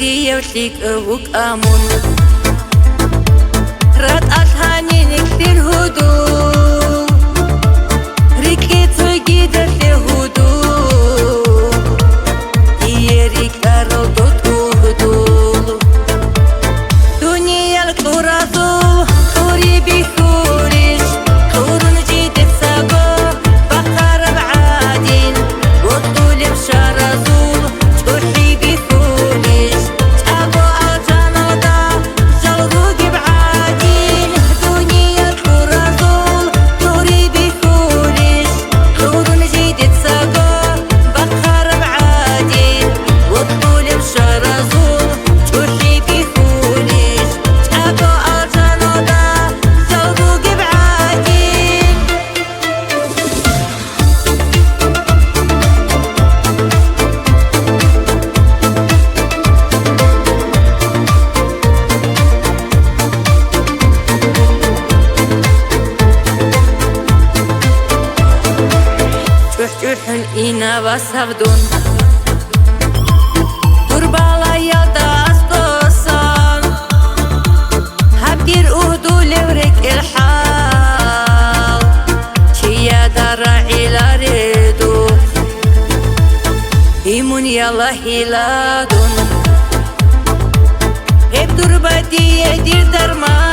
يوشيك أبوك أمون رات أشهاني نكتر هدوء ركيت جيدة هدوء يريك أرضت هدوء دنيا الكرازو خوري بخوريش خورن جيدة ساقو بقر بعادين وطول بشارزو تحي بخوريش تابو أجانودا جلغوك بعادين دنيا الكرازو خوري بخوريش خورن جيدة ساقو بقر بعادين وطول بشارزو تحي بخوريش تابو أجانودا جلغوك بعادين Çuh ina basavdun Turbala yalda astosan Habdir uhdu levrek ilhal Çiya dara ilaredu İmun yalla hiladun Hep turbadiye dir darman